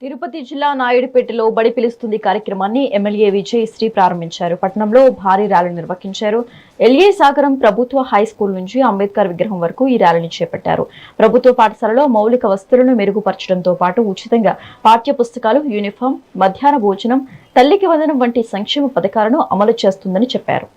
తిరుపతి జిల్లా నాయుడుపేటలో బడి పిలుస్తుంది కార్యక్రమాన్ని ఎమ్మెల్యే విజయశ్రీ ప్రారంభించారు. పట్టణంలో భారీ ర్యాలీ నిర్వహించారు. ఎల్ఏ సాగరం ప్రభుత్వ హై స్కూల్ నుంచి అంబేద్కర్ విగ్రహం వరకు ఈ ర్యాలీని చేపట్టారు. ప్రభుత్వ పాఠశాలలో మౌలిక వసతులను మెరుగుపరచడంతో పాటు ఉచితంగా పాఠ్య పుస్తకాలు, యూనిఫామ్, మధ్యాహ్న భోజనం, తల్లికి వందనం వంటి సంక్షేమ పథకాలను అమలు చేస్తుందని చెప్పారు.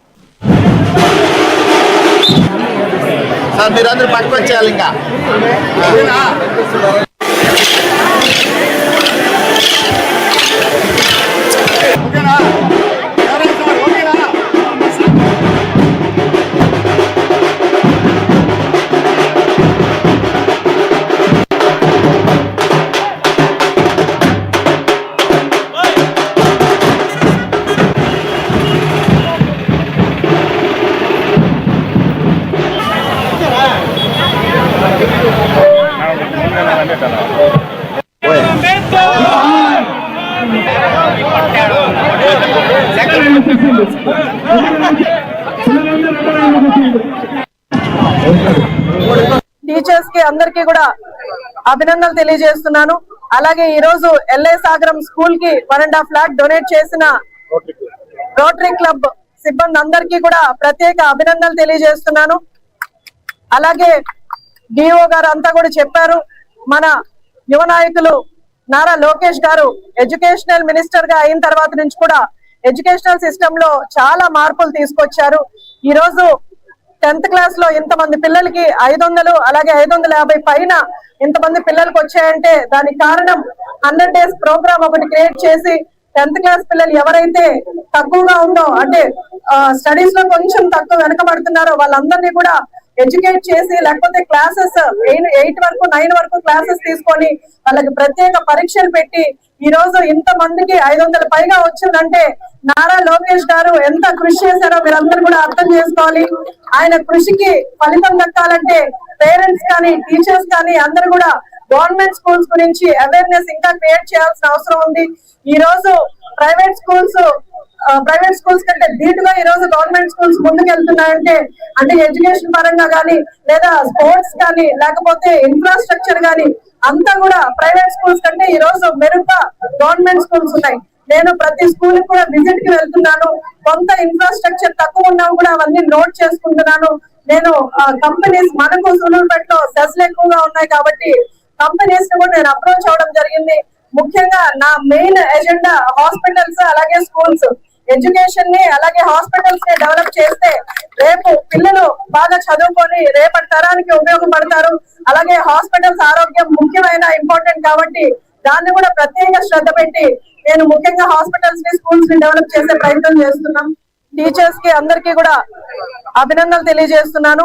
టీచర్స్ కి అందరికీ కూడా అభినందనలు తెలియజేస్తున్నాను. అలాగే ఈ రోజు ఎల్ఏ సాగరం స్కూల్ కి 1.5 lakh డొనేట్ చేసిన రోటరీ క్లబ్ సిబ్బంది అందరికీ కూడా ప్రత్యేక అభినందనలు తెలియజేస్తున్నాను. అలాగే డిఓ గారు అంతా కూడా చెప్పారు. మన యువ నాయకులు నారా లోకేష్ గారు ఎడ్యుకేషనల్ మినిస్టర్ గా అయిన తర్వాత నుంచి కూడా ఎడ్యుకేషనల్ సిస్టమ్ లో చాలా మార్పులు తీసుకొచ్చారు. ఈ రోజు 10th క్లాస్ లో ఇంతమంది పిల్లలకి 500 అలాగే 550 పైన ఇంతమంది పిల్లలకి వచ్చాయంటే దానికి కారణం 100 days ప్రోగ్రామ్ ఒకటి క్రియేట్ చేసి 10th క్లాస్ పిల్లలు ఎవరైతే తక్కువగా ఉందో అంటే స్టడీస్ లో కొంచెం తక్కువ వెనకబడుతున్నారో వాళ్ళందరినీ కూడా ఎడ్యుకేట్ చేసి లేకపోతే క్లాసెస్ 8 వరకు 9 వరకు క్లాసెస్ తీసుకొని వాళ్ళకి ప్రత్యేక పరీక్షలు పెట్టి ఈ రోజు ఇంత మందికి 500 పైగా వచ్చిందంటే నారా లోకేష్ గారు ఎంత కృషి చేశారో మీరందరూ కూడా అర్థం చేసుకోవాలి. ఆయన కృషికి ఫలితం దక్కాలంటే పేరెంట్స్ కానీ టీచర్స్ కానీ అందరూ కూడా గవర్నమెంట్ స్కూల్స్ గురించి అవేర్నెస్ ఇంకా క్రియేట్ చేయాల్సిన అవసరం ఉంది. ఈ రోజు ప్రైవేట్ స్కూల్స్ కంటే ధీటుగా ఈ రోజు గవర్నమెంట్ స్కూల్స్ ముందుకు వెళ్తున్నాయంటే అంటే ఎడ్యుకేషన్ పరంగా కానీ లేదా స్పోర్ట్స్ కానీ లేకపోతే ఇన్ఫ్రాస్ట్రక్చర్ కానీ అంతా కూడా ప్రైవేట్ స్కూల్స్ కంటే ఈ రోజు మెరుగ్గా గవర్నమెంట్ స్కూల్స్ ఉన్నాయి. నేను ప్రతి స్కూల్ కూడా విజిట్ కి వెళ్తున్నాను. కొంత ఇన్ఫ్రాస్ట్రక్చర్ తక్కువ ఉన్నా కూడా అవన్నీ నోట్ చేసుకుంటున్నాను. నేను కంపెనీస్ మనకు సూలూరుపేటలో సెస్లు ఎక్కువగా ఉన్నాయి కాబట్టి కంపెనీస్ ని కూడా నేను అప్రోచ్ అవడం జరిగింది. ముఖ్యంగా నా మెయిన్ ఎజెండా హాస్పిటల్స్ అలాగే స్కూల్స్ ఎడ్యుకేషన్ ని అలాగే హాస్పిటల్స్ ని డెవలప్ చేస్తే రేపు పిల్లలు బాగా చదువుకొని రేపటి తరానికి ఉపయోగపడతారు. అలాగే హాస్పిటల్స్ ఆరోగ్యం ముఖ్యమైన ఇంపార్టెంట్ కాబట్టి దాన్ని కూడా ప్రత్యేక శ్రద్ధ పెట్టి నేను ముఖ్యంగా హాస్పిటల్స్ ని స్కూల్స్ ని డెవలప్ చేసే ప్రయత్నం చేస్తున్నాం. టీచర్స్ కి అందరికీ కూడా అభినందనలు తెలియజేస్తున్నాను.